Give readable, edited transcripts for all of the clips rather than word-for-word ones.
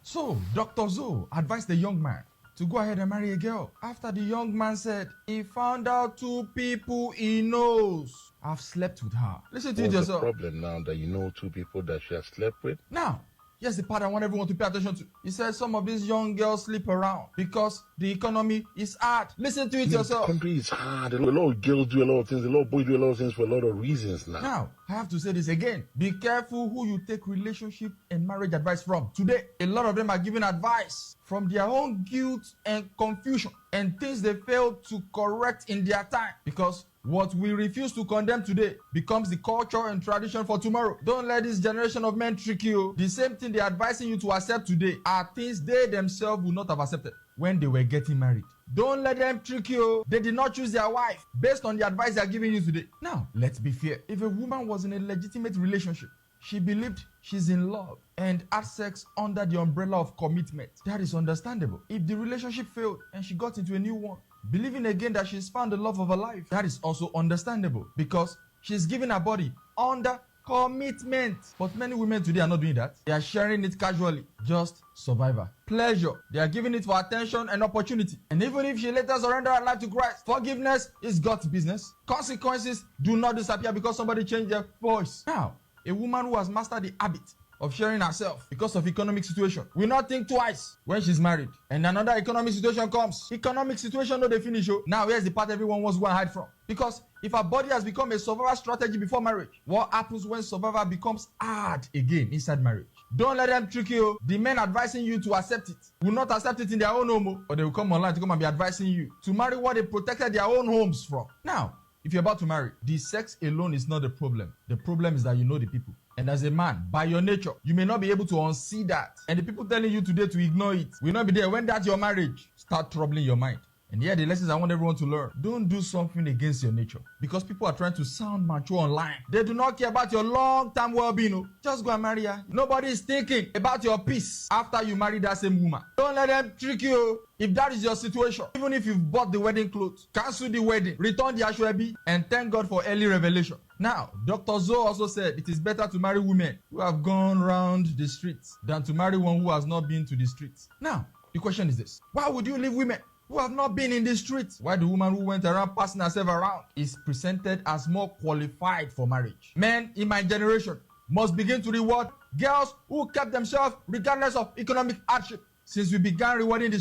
So, Dr. Zoe advised the young man to go ahead and marry a girl after the young man said he found out two people he knows have slept with her. Listen to it What's the yourself. problem now that you know two people that she has slept with? Now, here's the part I want everyone to pay attention to. He said some of these young girls sleep around because the economy is hard. Listen to it The yourself. country is hard. A lot of girls do a lot of things. A lot of boys do a lot of things for a lot of reasons now. Now, I have to say this again. Be careful who you take relationship and marriage advice from. Today, a lot of them are giving advice from their own guilt and confusion and things they failed to correct in their time, because what we refuse to condemn today becomes the culture and tradition for tomorrow. Don't let this generation of men trick you. The same thing they're advising you to accept today are things they themselves would not have accepted when they were getting married. Don't let them trick you. They did not choose their wife based on the advice they're giving you today. Now, let's be fair. If a woman was in a legitimate relationship, she believed she's in love and had sex under the umbrella of commitment, that is understandable. If the relationship failed and she got into a new one, believing again that she's found the love of her life, that is also understandable because she's giving her body under commitment. But many women today are not doing that. They are sharing it casually. Just survivor. Pleasure. They are giving it for attention and opportunity. And even if she later surrenders her life to Christ, forgiveness is God's business. Consequences do not disappear because somebody changed their voice. Now, a woman who has mastered the habit of sharing herself because of economic situation will not think twice when she's married and another economic situation comes. Economic situation no dey finish. Now here's the part everyone wants to go and hide from, because if her body has become a survival strategy before marriage, what happens when survival becomes hard again inside marriage? Don't let them trick you. The men advising you to accept it will not accept it in their own home, or they will come online to come and be advising you to marry what they protected their own homes from. Now, if you're about to marry, the sex alone is not the problem. The problem is that you know the people. And as a man, by your nature, you may not be able to unsee that. And the people telling you today to ignore it will not be there when that's your marriage start troubling your mind. And here are the lessons I want everyone to learn. Don't do something against your nature, because people are trying to sound mature online. They do not care about your long-term well-being. Just go and marry her. Nobody is thinking about your peace after you marry that same woman. Don't let them trick you. If that is your situation, even if you've bought the wedding clothes, cancel the wedding, return the ashwabi, and thank God for early revelation. Now, Dr. Zoe also said it is better to marry women who have gone round the streets than to marry one who has not been to the streets. Now, the question is this: why would you leave women who have not been in the streets, while the woman who went around passing herself around is presented as more qualified for marriage? Men in my generation must begin to reward girls who kept themselves regardless of economic hardship. Since we began rewarding the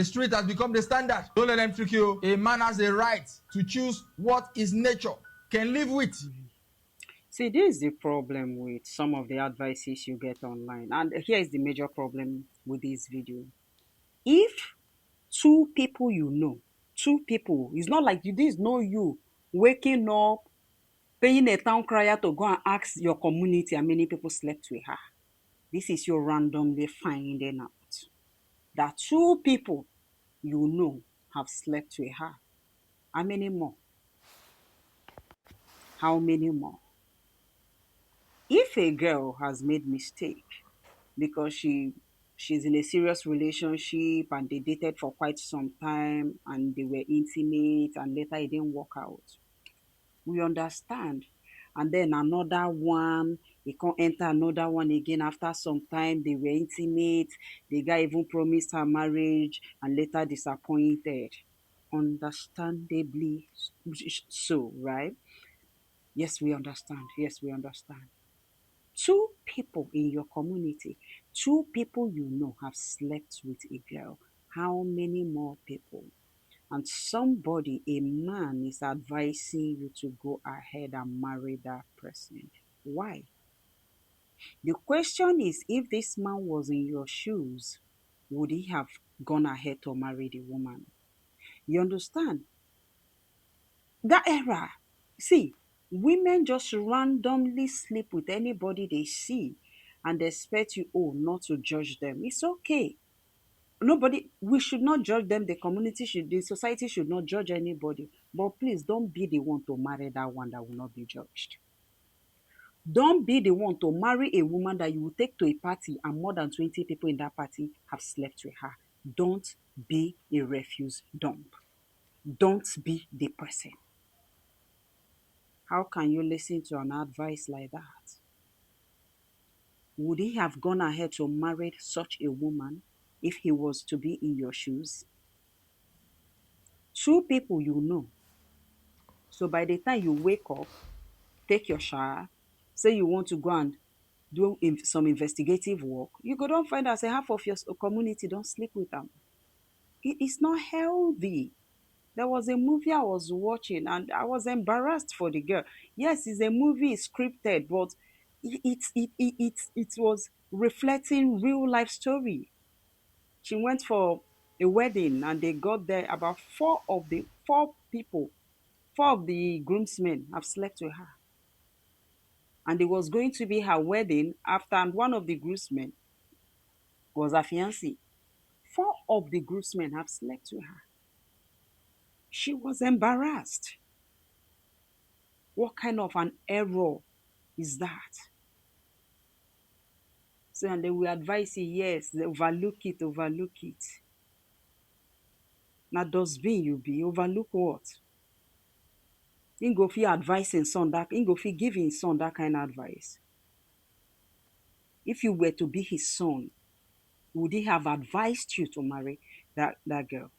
street has become the standard. Don't let them trick you. A man has a right to choose what his nature can live with. See, this is the problem with some of the advices you get online. And here is the major problem with this video. If two people you know, two people, it's not like this, no you waking up, paying a town crier to go and ask your community how many people slept with her. This is your randomly finding out that two people you know have slept with her. How many more? How many more? If a girl has made mistake because she's in a serious relationship and they dated for quite some time and they were intimate and later it didn't work out, we understand. And then another one, he can't enter another one again after some time. They were intimate. The guy even promised her marriage and later disappointed. Understandably so, right? Yes, we understand. Yes, we understand. Two people in your community, two people you know have slept with a girl. How many more people? And somebody, a man, is advising you to go ahead and marry that person. Why? The question is, if this man was in your shoes, would he have gone ahead to marry the woman? You understand? That era, see, women just randomly sleep with anybody they see and expect you, oh, not to judge them. It's okay. Nobody, we should not judge them. The society should not judge anybody. But please don't be the one to marry that one that will not be judged. Don't be the one to marry a woman that you will take to a party and more than 20 people in that party have slept with her. Don't be a refuse dump. Don't be the person. How can you listen to an advice like that? would he have gone ahead to marry such a woman if he was to be in your shoes? Two people you know. So by the time you wake up, take your shower, say you want to go and do some investigative work, you go don't find out say half of your community don't sleep with them. It's not healthy. There was a movie I was watching and I was embarrassed for the girl. Yes, it's a movie, it's scripted, but it was reflecting real life story. She went for a wedding and they got there. About four of the groomsmen have slept with her. And it was going to be her wedding after, and one of the groomsmen was her fiancé. Four of the groomsmen have slept with her. She was embarrassed. What kind of an error is that? So, and they will advise you, yes, overlook it, overlook it. Now, dustbin you be, overlook what? Him go fit advise him son that, him go fit give his son that kind of advice. If you were to be his son, would he have advised you to marry that girl?